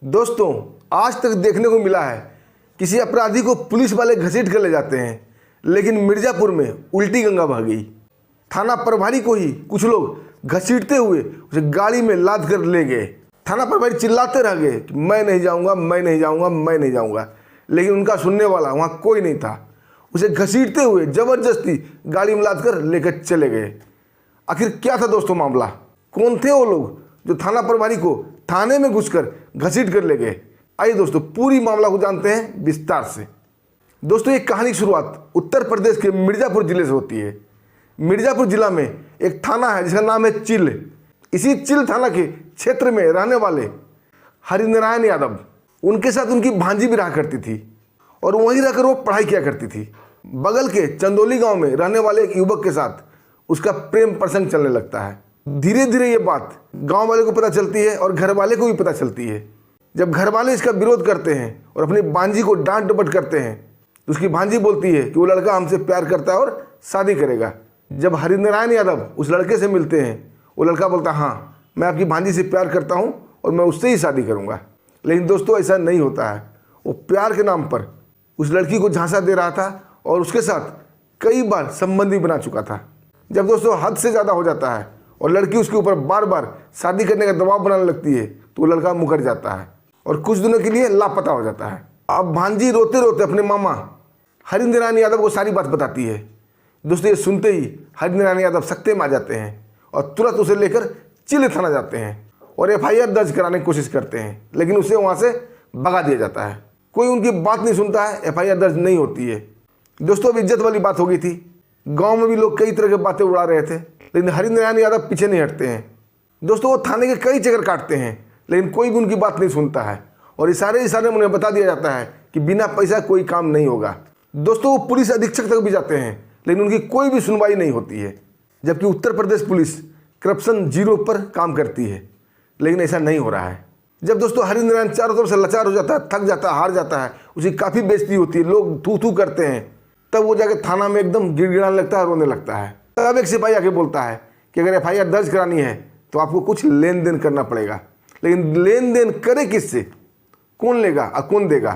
दोस्तों, आज तक देखने को मिला है किसी अपराधी को पुलिस वाले घसीट कर ले जाते हैं, लेकिन मिर्ज़ापुर में उल्टी गंगा बह गई। थाना प्रभारी को ही कुछ लोग घसीटते हुए उसे गाड़ी में लाद कर ले गए। थाना प्रभारी चिल्लाते रह गए कि मैं नहीं जाऊंगा, मैं नहीं जाऊंगा, मैं नहीं जाऊंगा, लेकिन उनका सुनने वाला वहाँ कोई नहीं था। उसे घसीटते हुए ज़बरदस्ती गाड़ी में लाद कर लेकर चले गए। आखिर क्या था दोस्तों मामला? कौन थे वो लोग जो थाना प्रभारी को थाने में घुसकर घसीट कर ले गए? आइए दोस्तों, पूरी मामला को जानते हैं विस्तार से। दोस्तों, ये कहानी की शुरुआत उत्तर प्रदेश के मिर्ज़ापुर जिले से होती है। मिर्ज़ापुर जिला में एक थाना है जिसका नाम है चिल। इसी चिल थाना के क्षेत्र में रहने वाले हरिनारायण यादव, उनके साथ उनकी भांजी भी रहा करती थी और वहीं रहकर वो पढ़ाई किया करती थी। बगल के चंदौली गांव में रहने वाले एक युवक के साथ उसका प्रेम प्रसंग चलने लगता है। धीरे धीरे ये बात गांव वाले को पता चलती है और घर वाले को भी पता चलती है। जब घर वाले इसका विरोध करते हैं और अपनी भांजी को डांट डपट करते हैं तो उसकी भांजी बोलती है कि वो लड़का हमसे प्यार करता है और शादी करेगा। जब हरिनारायण यादव उस लड़के से मिलते हैं, वो लड़का बोलता है हाँ, मैं आपकी भांजी से प्यार करता हूँ और मैं उससे ही शादी करूँगा। लेकिन दोस्तों, ऐसा नहीं होता है। वो प्यार के नाम पर उस लड़की को झांसा दे रहा था और उसके साथ कई बार संबंध भी बना चुका था। जब दोस्तों हद से ज़्यादा हो जाता है और लड़की उसके ऊपर बार बार शादी करने का दबाव बनाने लगती है तो वो लड़का मुकर जाता है और कुछ दिनों के लिए लापता हो जाता है। अब भांजी रोते रोते अपने मामा हरिनारायण यादव को सारी बात बताती है। दोस्तों, ये सुनते ही हरिनारायण यादव सख्ते में आ जाते हैं और तुरंत उसे लेकर चिल थाना जाते हैं और FIR दर्ज कराने की कोशिश करते हैं, लेकिन उसे वहाँ से भगा दिया जाता है। कोई उनकी बात नहीं सुनता है, FIR दर्ज नहीं होती है। दोस्तों, अब इज्जत वाली बात हो गई थी। गांव में भी लोग कई तरह की बातें उड़ा रहे थे, लेकिन हरिनारायण यादव पीछे नहीं हटते हैं। दोस्तों, वो थाने के कई चक्कर काटते हैं, लेकिन कोई भी उनकी बात नहीं सुनता है और इशारे में उन्हें बता दिया जाता है कि बिना पैसा कोई काम नहीं होगा। दोस्तों, वो पुलिस अधीक्षक तक भी जाते हैं, लेकिन उनकी कोई भी सुनवाई नहीं होती है। जबकि Uttar Pradesh police corruption zero पर काम करती है, लेकिन ऐसा नहीं हो रहा है। जब दोस्तों हरिनारायण चारों तरफ से लाचार हो जाता है, थक जाता है, हार जाता है, उसकी काफ़ी बेइज्जती होती है, लोग थू थू करते हैं, तब वो जाकर थाना में एकदम गिड़गिड़ाने लगता है, रोने लगता है। तब एक सिपाही आके बोलता है कि अगर FIR दर्ज करानी है तो आपको कुछ लेन देन करना पड़ेगा। लेकिन लेन देन करे किससे, कौन लेगा और कौन देगा?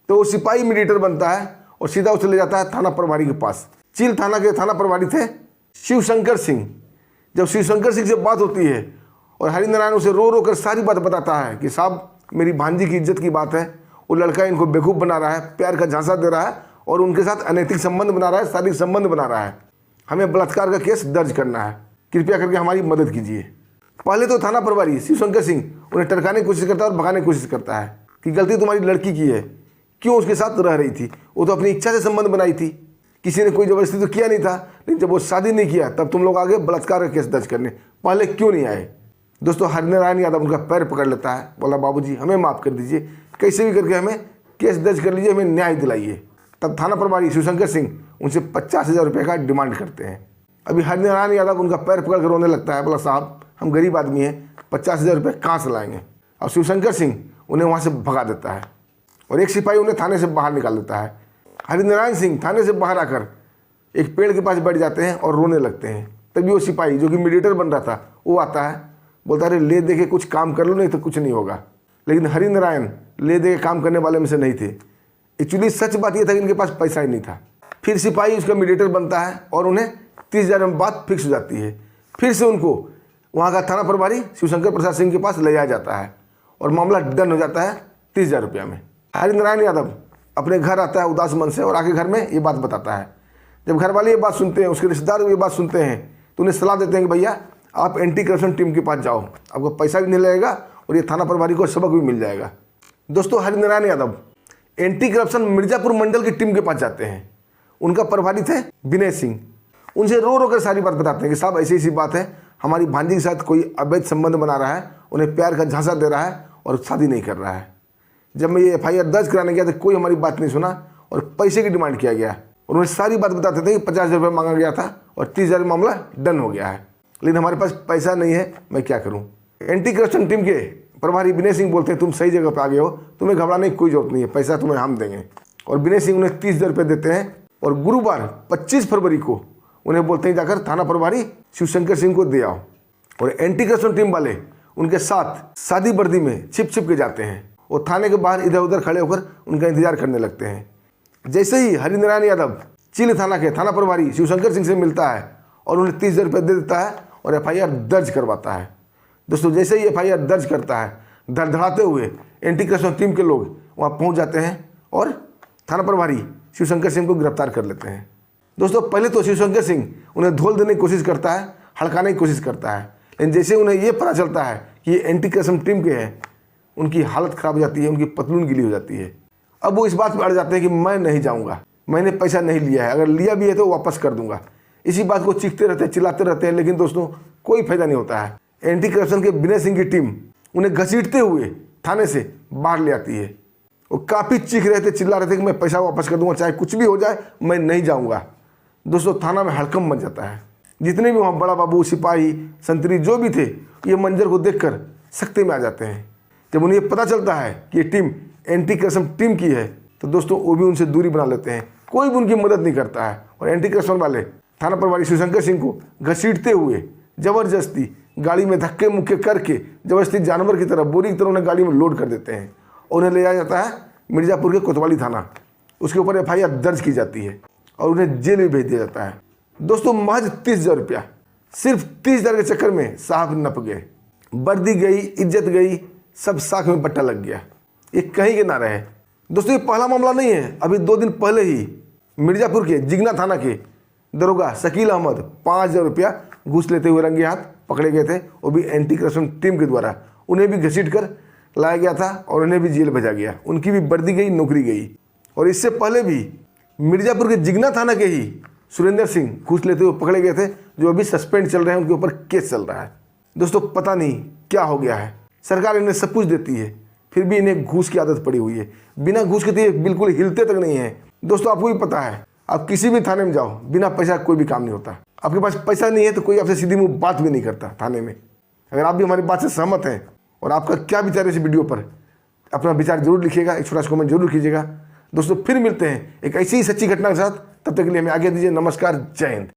तो वो सिपाही मीडिएटर बनता है और सीधा उसे ले जाता है थाना प्रभारी के पास। चिल थाना के थाना प्रभारी थे शिवशंकर सिंह। जब शिवशंकर सिंह से बात होती है और हरिनारायण उसे रो रो कर सारी बात बताता है कि साहब, मेरी भांजी की इज्जत की बात है, वो लड़का इनको बेवकूफ़ बना रहा है, प्यार का झांसा दे रहा है और उनके साथ अनैतिक संबंध बना रहा है, शारीरिक संबंध बना रहा है, हमें बलात्कार का केस दर्ज करना है, कृपया करके हमारी मदद कीजिए। पहले तो थाना प्रभारी शिवशंकर सिंह उन्हें टरकाने की कोशिश करता है और भगाने की कोशिश करता है कि गलती तुम्हारी लड़की की है, क्यों उसके साथ रह रही थी, वो तो अपनी इच्छा से संबंध बनाई थी, किसी ने कोई ज़बरदस्ती तो किया नहीं था। लेकिन जब वो शादी नहीं किया तब तुम लोग आगे बलात्कार का केस दर्ज करने पहले क्यों नहीं आए? दोस्तों, हरिनारायण यादव उनका पैर पकड़ लेता है, बोला बाबूजी हमें माफ़ कर दीजिए, कैसे भी करके हमें केस दर्ज कर लीजिए, हमें न्याय दिलाइए। तब थाना प्रभारी शिवशंकर सिंह उनसे 50,000 रुपये का डिमांड करते हैं। अभी हरिनारायण यादव उनका पैर पकड़ कर रोने लगता है, बोला साहब हम गरीब आदमी हैं, 50,000 रुपये कहाँ से लाएंगे? और शिवशंकर सिंह उन्हें वहाँ से भगा देता है और एक सिपाही उन्हें थाने से बाहर निकाल देता है। हरिनारायण सिंह थाने से बाहर आकर एक पेड़ के पास बैठ जाते हैं और रोने लगते हैं। तभी वो सिपाही जो कि मीडिएटर बन रहा था वो आता है, बोलता है अरे ले दे के कुछ काम कर लो, नहीं तो कुछ नहीं होगा। लेकिन हरिनारायण ले दे के काम करने वाले में से नहीं थे। एक्चुअली सच बात यह था कि इनके पास पैसा ही नहीं था। फिर सिपाही उसका मीडिएटर बनता है और उन्हें 30,000 में बात फिक्स हो जाती है। फिर से उनको वहाँ का थाना प्रभारी शिवशंकर प्रसाद सिंह के पास ले जाया जाता है और मामला डन हो जाता है 30,000 रुपया में। हरिनारायण यादव अपने घर आता है उदास मन से और आके घर में ये बात बताता है। जब घर वाले ये बात सुनते हैं, उसके रिश्तेदार ये बात सुनते हैं तो उन्हें सलाह देते हैं कि भैया आप एंटी करप्शन टीम के पास जाओ, आपको पैसा भी नहीं लगेगा और ये थाना प्रभारी को सबक भी मिल जाएगा। दोस्तों, हरिनारायण यादव एंटी करप्शन मिर्ज़ापुर मंडल की टीम के पास जाते हैं। उनका प्रभारी थे विनय सिंह। उनसे रो रो कर सारी बात बताते हैं कि साहब ऐसी ऐसी बात है, हमारी भांजी के साथ कोई अवैध संबंध बना रहा है, उन्हें प्यार का झांसा दे रहा है और शादी नहीं कर रहा है। जब मैं ये FIR दर्ज कराने गया तो कोई हमारी बात नहीं सुना और पैसे की डिमांड किया गया और उन्हें सारी बात बताते थे कि 50,000 रुपये मांगा गया था और 30,000 मामला डन हो गया है, लेकिन हमारे पास पैसा नहीं है, मैं क्या करूं? एंटी करप्शन टीम के प्रभारी विनय सिंह बोलते हैं तुम सही जगह पर आ गए हो, तुम्हें घबराने की कोई जरूरत नहीं है, पैसा तुम्हें हम देंगे। और विनय सिंह उन्हें 30,000 रुपये देते हैं और गुरुवार 25 फरवरी को उन्हें बोलते हैं जाकर थाना प्रभारी शिवशंकर सिंह को दे आओ। और एंटी करप्शन टीम वाले उनके साथ शादी वर्दी में छिप छिप के जाते हैं वो थाने के बाहर इधर उधर खड़े होकर उनका इंतजार करने लगते हैं। जैसे ही हरिनारायण यादव चिल्ली थाना के थाना प्रभारी शिवशंकर सिंह से मिलता है और उन्हें 30,000 रुपये दे देता है और FIR दर्ज करवाता है। दोस्तों जैसे ही FIR दर्ज करता है, धड़धड़ाते हुए एंटी करप्शन टीम के लोग वहाँ पहुँच जाते हैं और थाना प्रभारी शिवशंकर सिंह को गिरफ्तार कर लेते हैं। दोस्तों पहले तो शिवशंकर सिंह उन्हें धोल देने की कोशिश करता है, हड़काने की कोशिश करता है, लेकिन जैसे उन्हें ये पता चलता है कि ये एंटी करप्शन टीम के हैं, उनकी हालत ख़राब हो जाती है, उनकी पतलून गीली हो जाती है। अब वो इस बात पर अड़ जाते हैं कि मैं नहीं जाऊँगा, मैंने पैसा नहीं लिया है, अगर लिया भी है तो वापस कर दूंगा। इसी बात को चीखते रहते हैं, चिल्लाते रहते हैं, लेकिन दोस्तों कोई फायदा नहीं होता है। एंटी करप्शन के विनय सिंह की टीम उन्हें घसीटते हुए थाने से बाहर ले आती है। वो काफ़ी चीख रहे थे, चिल्ला रहे थे कि मैं पैसा वापस कर दूंगा, चाहे कुछ भी हो जाए, मैं नहीं जाऊंगा। दोस्तों थाना में हड़कंप मच जाता है। जितने भी वहाँ बड़ा बाबू, सिपाही, संतरी जो भी थे, ये मंजर को देखकर सख्ते में आ जाते हैं। जब उन्हें पता चलता है कि ये टीम एंटी करप्शन टीम की है तो दोस्तों वो भी उनसे दूरी बना लेते हैं, कोई भी उनकी मदद नहीं करता है। और एंटी करप्शन वाले थाना प्रभारी शिवशंकर सिंह को घसीटते हुए जबरदस्ती गाड़ी में धक्के मुक्के करके जबरदस्ती जानवर की तरह, बोरी की तरह उन्हें गाड़ी में लोड कर देते हैं और उन्हें ले जाया जाता है मिर्ज़ापुर के कोतवाली थाना। उसके ऊपर FIR दर्ज की जाती है और उन्हें जेल में भेज दिया जाता है। दोस्तों महज 30,000 रुपया, सिर्फ 30,000 के चक्कर में साहब नप गए, वर्दी गई, इज्जत गई, सब साख में पट्टा लग गया। ये कहीं के ना रहे। दोस्तों ये पहला मामला नहीं है। अभी 2 दिन पहले ही मिर्ज़ापुर के जिगना थाना के दरोगा शकील अहमद 5,000 रुपया घूस लेते हुए रंगे हाथ पकड़े गए थे, वो भी एंटी करप्शन टीम के द्वारा। उन्हें भी घसीट कर लाया गया था और उन्हें भी जेल भेजा गया, उनकी भी वर्दी गई, नौकरी गई। और इससे पहले भी मिर्ज़ापुर के जिगना थाना के ही सुरेंद्र सिंह घूस लेते हुए पकड़े गए थे, जो अभी सस्पेंड चल रहे हैं, उनके ऊपर केस चल रहा है। दोस्तों पता नहीं क्या हो गया है, सरकार इन्हें सब कुछ देती है, फिर भी इन्हें घूस की आदत पड़ी हुई है। बिना घूस के तो ये बिल्कुल हिलते तक नहीं है। दोस्तों आपको भी पता है, आप किसी भी थाने में जाओ, बिना पैसा कोई भी काम नहीं होता। आपके पास पैसा नहीं है तो कोई आपसे सीधी मुंह बात भी नहीं करता थाने में। अगर आप भी हमारी बात से सहमत हैं और आपका क्या विचार है इस वीडियो पर, अपना विचार जरूर लिखिएगा, एक छोटा सा कमेंट जरूर कीजिएगा। दोस्तों फिर मिलते हैं एक ऐसी ही सच्ची घटना के साथ, तब तक के लिए हमें आगे दीजिए। नमस्कार, जय हिंद।